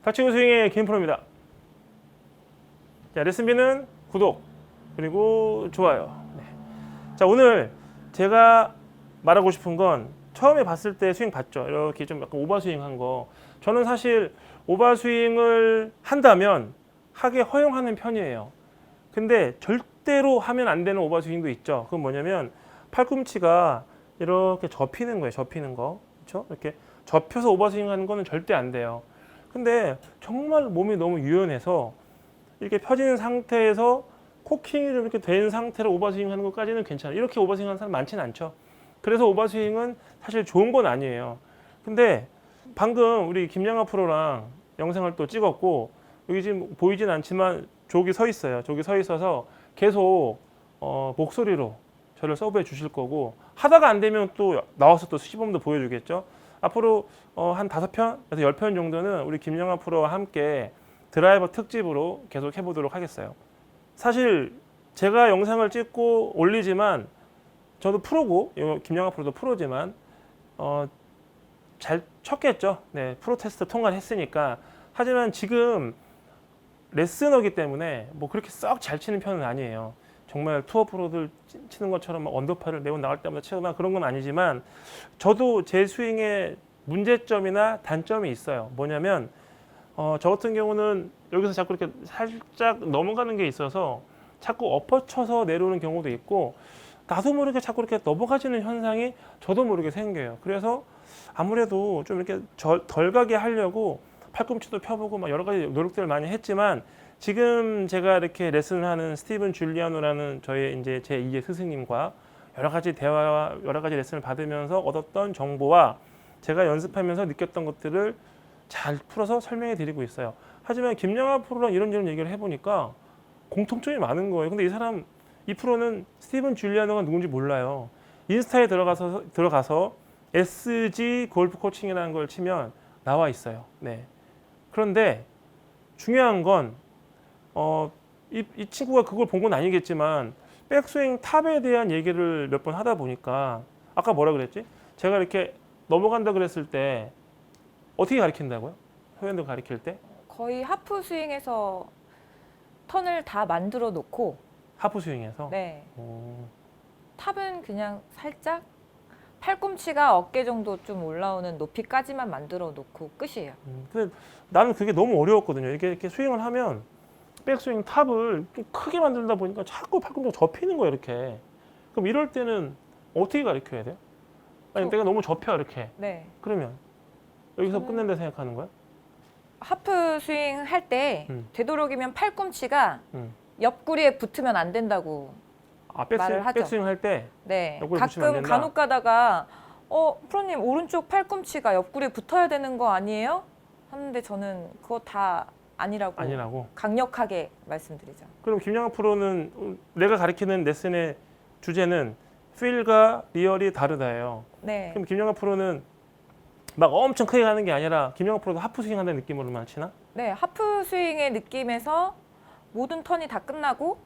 닥치고 스윙의 김프로입니다. 자, 레슨비는 구독 그리고 좋아요. 네. 자, 오늘 제가 말하고 싶은 건 처음에 봤을 때 스윙 봤죠. 이렇게 좀 약간 오버스윙 한 거. 저는 사실 오버스윙을 한다면 하게 허용하는 편이에요. 근데 절대로 하면 안 되는 오버스윙도 있죠. 그건 뭐냐면 팔꿈치가 이렇게 접히는 거예요. 접히는 거. 그렇죠? 이렇게 접혀서 오버스윙 하는 거는 절대 안 돼요. 근데 정말 몸이 너무 유연해서 이렇게 펴진 상태에서 코킹이 좀 이렇게 된 상태로 오버스윙 하는 것까지는 괜찮아요. 이렇게 오버스윙 하는 사람 많지는 않죠. 그래서 오버스윙은 사실 좋은 건 아니에요. 근데 방금 우리 김양아 프로랑 영상을 또 찍었고, 여기 지금 보이진 않지만 저기 서 있어요. 저기 서 있어서 계속 목소리로 저를 서브해 주실 거고, 하다가 안 되면 또 나와서 또 시범도 보여주겠죠. 앞으로 한 5편에서 10편 정도는 우리 김양아 프로와 함께 드라이버 특집으로 계속 해보도록 하겠어요. 사실 제가 영상을 찍고 올리지만 저도 프로고, 김양아 프로도 프로지만 잘 쳤겠죠. 네, 프로 테스트 통과를 했으니까. 하지만 지금 레슨어기 때문에 뭐 그렇게 썩 잘 치는 편은 아니에요. 정말 투어 프로들 치는 것처럼 막 언더파를 매번 나갈 때마다 치거나 그런 건 아니지만, 저도 제 스윙에 문제점이나 단점이 있어요. 뭐냐면 저 같은 경우는 여기서 자꾸 이렇게 살짝 넘어가는 게 있어서 자꾸 엎어쳐서 내려오는 경우도 있고, 나도 모르게 자꾸 이렇게 넘어가지는 현상이 저도 모르게 생겨요. 그래서 아무래도 좀 이렇게 덜 가게 하려고 팔꿈치도 펴보고 막 여러 가지 노력들을 많이 했지만, 지금 제가 이렇게 레슨을 하는 스티븐 줄리아노라는 저의 이제 제 2의 스승님과 여러 가지 대화와 여러 가지 레슨을 받으면서 얻었던 정보와 제가 연습하면서 느꼈던 것들을 잘 풀어서 설명해 드리고 있어요. 하지만 김양아 프로랑 이런저런 얘기를 해보니까 공통점이 많은 거예요. 근데 이 프로는 스티븐 줄리아노가 누군지 몰라요. 인스타에 들어가서 SG 골프 코칭이라는 걸 치면 나와 있어요. 네. 그런데 중요한 건 이 친구가 그걸 본 건 아니겠지만 백스윙 탑에 대한 얘기를 몇 번 하다 보니까, 아까 뭐라 그랬지? 제가 이렇게 넘어간다 그랬을 때 어떻게 가르친다고요? 회원들 가르칠 때? 거의 하프 스윙에서 턴을 다 만들어 놓고, 하프 스윙에서? 네. 오. 탑은 그냥 살짝 팔꿈치가 어깨 정도 좀 올라오는 높이까지만 만들어 놓고 끝이에요. 근데 나는 그게 너무 어려웠거든요. 이렇게 스윙을 하면 백스윙 탑을 크게 만들다 보니까 자꾸 팔꿈치가 접히는 거예요, 이렇게. 그럼 이럴 때는 어떻게 가르쳐야 돼요? 아니, 내가 너무 접혀, 이렇게. 네. 그러면 여기서 끝낸다 생각하는 거야? 하프 스윙 할 때 되도록이면 팔꿈치가 음. 옆구리에 붙으면 안 된다고 말을 하죠. 백스윙 할 때 네. 옆구리 붙이면 안 가끔 된다? 간혹 가다가 프로님 오른쪽 팔꿈치가 옆구리에 붙어야 되는 거 아니에요? 하는데 저는 그거 다 아니라고 강력하게 말씀드리죠. 그럼 김양아 프로는 내가 가르치는 레슨의 주제는 필과 리얼이 다르다예요. 네. 그럼 김양아 프로는 막 엄청 크게 가는 게 아니라 김양아 프로도 하프 스윙 한다는 느낌으로만 치나? 네, 하프 스윙의 느낌에서 모든 턴이 다 끝나고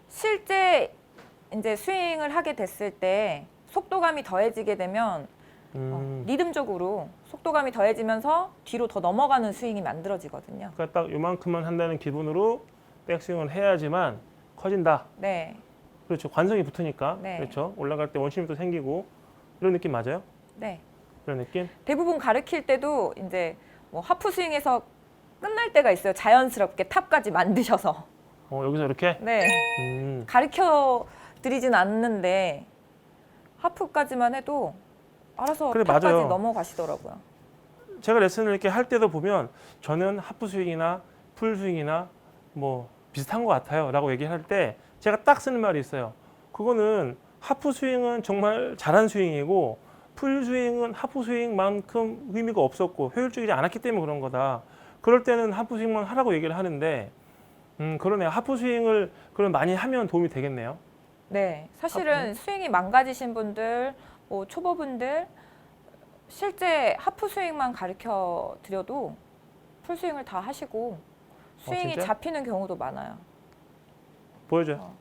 실제 이제 스윙을 하게 됐을 때 속도감이 더해지게 되면 리듬적으로 속도감이 더해지면서 뒤로 더 넘어가는 스윙이 만들어지거든요. 그러니까 딱 요만큼만 한다는 기분으로 백스윙을 해야지만 커진다. 네, 그렇죠. 관성이 붙으니까. 네. 그렇죠. 올라갈 때 원심이 또 생기고 이런 느낌 맞아요? 네. 그런 느낌? 대부분 가르칠 때도 이제 뭐 하프 스윙에서 끝날 때가 있어요. 자연스럽게 탑까지 만드셔서. 여기서 이렇게? 네. 가르쳐 드리진 않는데 하프까지만 해도 알아서 그래, 탑까지 맞아요. 넘어가시더라고요. 제가 레슨을 이렇게 할 때도 보면 저는 하프 스윙이나 풀 스윙이나 뭐 비슷한 것 같아요 라고 얘기할 때 제가 딱 쓰는 말이 있어요. 그거는 하프 스윙은 정말 잘한 스윙이고 풀 스윙은 하프 스윙만큼 의미가 없었고 효율적이지 않았기 때문에 그런 거다. 그럴 때는 하프 스윙만 하라고 얘기를 하는데 그러네요. 하프 스윙을 그럼 많이 하면 도움이 되겠네요. 네, 사실은 스윙이 망가지신 분들, 뭐 초보분들 실제 하프 스윙만 가르쳐 드려도 풀 스윙을 다 하시고 스윙이 진짜요? 잡히는 경우도 많아요. 보여줘요.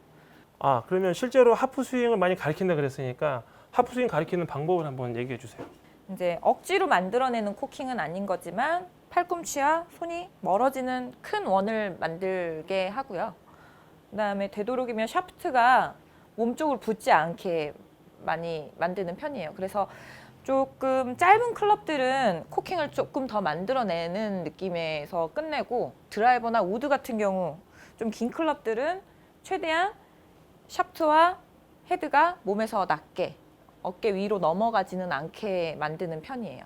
그러면 실제로 하프 스윙을 많이 가르친다 그랬으니까 하프 스윙 가르치는 방법을 한번 얘기해 주세요. 이제 억지로 만들어내는 코킹은 아닌 거지만 팔꿈치와 손이 멀어지는 큰 원을 만들게 하고요. 그다음에 되도록이면 샤프트가 몸쪽으로 붙지 않게 많이 만드는 편이에요. 그래서 조금 짧은 클럽들은 코킹을 조금 더 만들어내는 느낌에서 끝내고, 드라이버나 우드 같은 경우 좀 긴 클럽들은 최대한 샤프트와 헤드가 몸에서 낮게 어깨 위로 넘어가지는 않게 만드는 편이에요.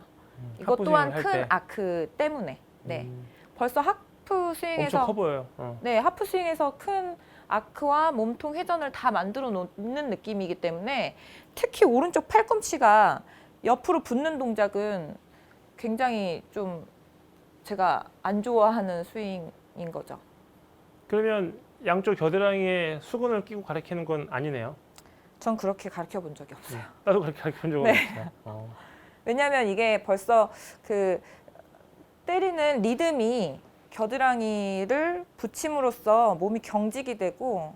이것 하프 또한 스윙을 할 큰 때. 아크 때문에. 네. 벌써 하프 엄청 스윙에서 커 보여요. 네, 하프 스윙에서 큰 아크와 몸통 회전을 다 만들어 놓는 느낌이기 때문에, 특히 오른쪽 팔꿈치가 옆으로 붙는 동작은 굉장히 좀 제가 안 좋아하는 스윙인 거죠. 그러면 양쪽 겨드랑이에 수건을 끼고 가리키는 건 아니네요. 전 그렇게 가르쳐 본 적이 없어요. 나도 그렇게 가르쳐 본 적은 네. 없어요. 왜냐하면 이게 벌써 그 때리는 리듬이 겨드랑이를 붙임으로써 몸이 경직이 되고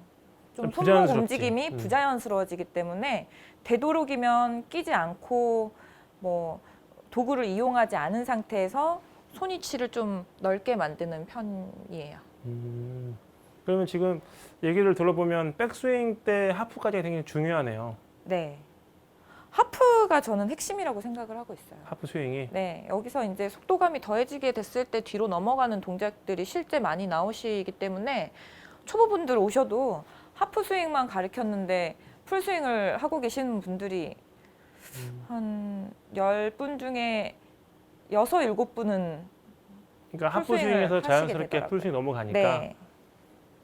좀 손목 부자연스럽지. 움직임이 부자연스러워지기 때문에 되도록이면 끼지 않고 뭐 도구를 이용하지 않은 상태에서 손위치를 좀 넓게 만드는 편이에요. 그러면 지금 얘기를 들어보면 백스윙 때 하프까지가 굉장히 중요하네요. 네. 하프가 저는 핵심이라고 생각을 하고 있어요. 하프 스윙이. 네, 여기서 이제 속도감이 더해지게 됐을 때 뒤로 넘어가는 동작들이 실제 많이 나오시기 때문에 초보분들 오셔도 하프 스윙만 가르쳤는데 풀 스윙을 하고 계시는 분들이 한 10분 중에 6, 7분은 그러니까 하프 풀스윙을 스윙에서 하시게 자연스럽게 되더라고요. 풀 스윙 넘어가니까. 네.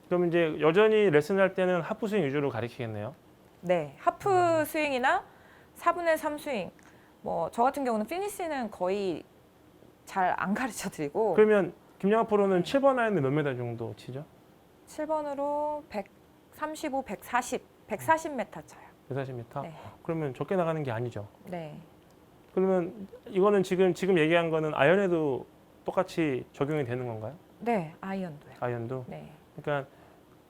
그럼 이제 여전히 레슨할 때는 하프 스윙 위주로 가르치겠네요. 네, 하프 스윙이나 4분의 3 스윙. 뭐 저 같은 경우는 피니시는 거의 잘 안 가르쳐 드리고 그러면 김영하 프로는 7번 아이언을 몇 메다 정도 치죠? 7번으로 135, 140, 140m 쳐요. 140m? 네. 그러면 적게 나가는 게 아니죠. 네. 그러면 이거는 지금 얘기한 거는 아이언에도 똑같이 적용이 되는 건가요? 네, 아이언도요. 아이언도? 네. 그러니까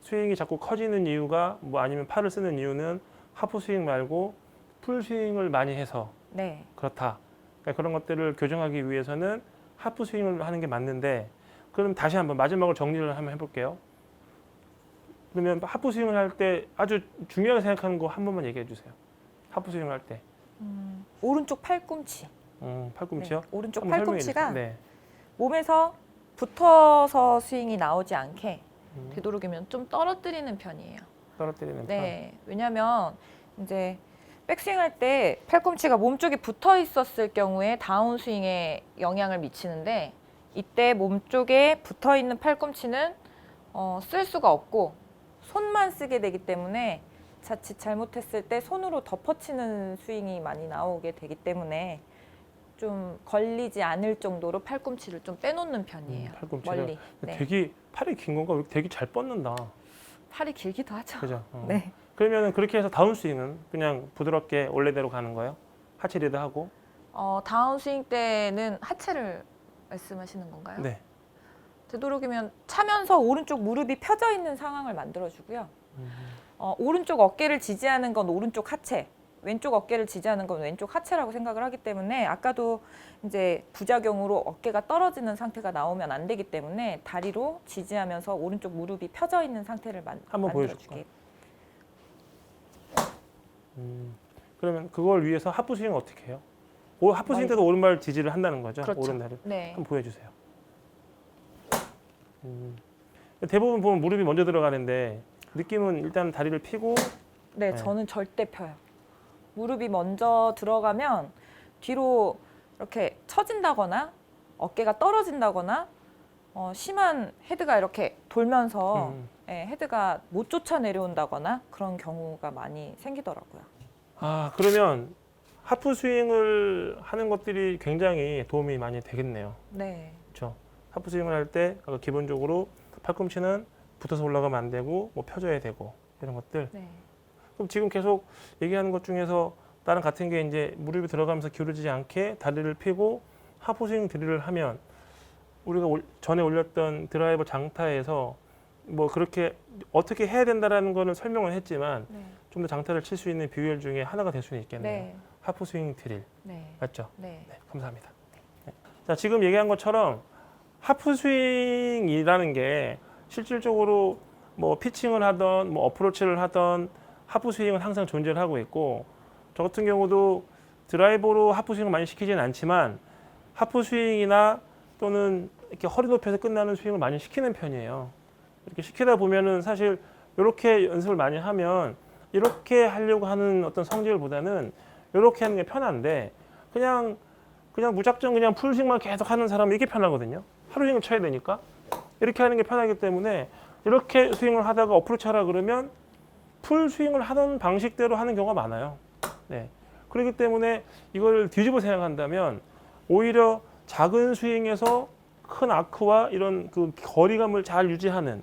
스윙이 자꾸 커지는 이유가 뭐 아니면 팔을 쓰는 이유는 하프 스윙 말고 풀 스윙을 많이 해서 네. 그렇다. 그러니까 그런 것들을 교정하기 위해서는 하프 스윙을 하는 게 맞는데, 그럼 다시 한번 마지막으로 정리를 한번 해볼게요. 그러면 하프 스윙을 할 때 아주 중요하게 생각하는 거 한 번만 얘기해 주세요. 하프 스윙을 할 때. 오른쪽 팔꿈치. 팔꿈치요? 네. 오른쪽 한번 설명해 팔꿈치가 주세요. 네. 몸에서 붙어서 스윙이 나오지 않게 음, 되도록이면 좀 떨어뜨리는 편이에요. 떨어뜨리는 편. 네. 왜냐면 이제 백스윙 할 때 팔꿈치가 몸쪽에 붙어 있었을 경우에 다운 스윙에 영향을 미치는데, 이때 몸쪽에 붙어 있는 팔꿈치는 쓸 수가 없고 손만 쓰게 되기 때문에 자칫 잘못했을 때 손으로 덮어치는 스윙이 많이 나오게 되기 때문에 좀 걸리지 않을 정도로 팔꿈치를 좀 빼놓는 편이에요. 팔꿈치를. 멀리. 네. 되게 팔이 긴 건가? 왜 되게 잘 뻗는다. 팔이 길기도 하죠. 그죠? 네. 그러면은 그렇게 해서 다운 스윙은 그냥 부드럽게 원래대로 가는 거예요? 하체 리드 하고? 다운 스윙 때는 하체를 말씀하시는 건가요? 네. 되도록이면 차면서 오른쪽 무릎이 펴져 있는 상황을 만들어주고요. 오른쪽 어깨를 지지하는 건 오른쪽 하체, 왼쪽 어깨를 지지하는 건 왼쪽 하체라고 생각을 하기 때문에, 아까도 이제 부작용으로 어깨가 떨어지는 상태가 나오면 안 되기 때문에 다리로 지지하면서 오른쪽 무릎이 펴져 있는 상태를 한번 만들어줄게요. 그러면 그걸 위해서 하프 스윙은 어떻게 해요? 하프 스윙 때도 오른발 지지를 한다는 거죠? 그렇죠. 오른다리를. 네. 한번 보여주세요. 대부분 보면 무릎이 먼저 들어가는데 느낌은 일단 다리를 펴고. 네, 네. 저는 절대 펴요. 무릎이 먼저 들어가면 뒤로 이렇게 처진다거나 어깨가 떨어진다거나 심한 헤드가 이렇게 돌면서 예, 헤드가 못 쫓아 내려온다거나 그런 경우가 많이 생기더라고요. 그러면 하프 스윙을 하는 것들이 굉장히 도움이 많이 되겠네요. 네. 그렇죠? 하프 스윙을 할 때 기본적으로 팔꿈치는 붙어서 올라가면 안 되고 뭐 펴져야 되고 이런 것들. 네. 그럼 지금 계속 얘기하는 것 중에서 나랑 같은 게 이제 무릎이 들어가면서 기울어지지 않게 다리를 펴고 하프 스윙 드릴을 하면 우리가 전에 올렸던 드라이버 장타에서 뭐 그렇게 어떻게 해야 된다라는 거는 설명을 했지만 네. 좀 더 장타를 칠 수 있는 비율 중에 하나가 될 수는 있겠네요. 네. 하프 스윙 드릴. 네. 맞죠? 네. 네, 감사합니다. 네. 자, 지금 얘기한 것처럼 하프 스윙이라는 게 실질적으로 뭐 피칭을 하던 뭐 어프로치를 하던 하프 스윙은 항상 존재를 하고 있고, 저 같은 경우도 드라이버로 하프 스윙을 많이 시키지는 않지만 하프 스윙이나 또는 이렇게 허리 높여서 끝나는 스윙을 많이 시키는 편이에요. 이렇게 시키다 보면은 사실 이렇게 연습을 많이 하면 이렇게 하려고 하는 어떤 성질보다는 이렇게 하는 게 편한데, 그냥 무작정 그냥 풀스윙만 계속 하는 사람은 이게 편하거든요. 하루 종일 쳐야 되니까 이렇게 하는 게 편하기 때문에 이렇게 스윙을 하다가 어프로치 하라 그러면 풀 스윙을 하던 방식대로 하는 경우가 많아요. 네. 그렇기 때문에 이걸 뒤집어 생각한다면 오히려 작은 스윙에서 큰 아크와 이런 그 거리감을 잘 유지하는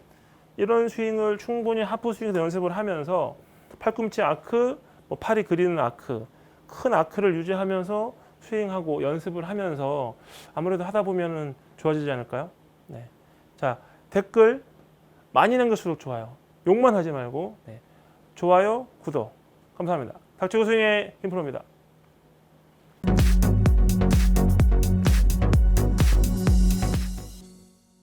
이런 스윙을 충분히 하프 스윙에서 연습을 하면서 팔꿈치 아크, 뭐 팔이 그리는 아크, 큰 아크를 유지하면서 스윙하고 연습을 하면서 아무래도 하다 보면은 좋아지지 않을까요? 네. 자, 댓글 많이 남길수록 좋아요. 욕만 하지 말고, 네. 좋아요, 구독. 감사합니다. 닥치고 스윙의 김프로입니다.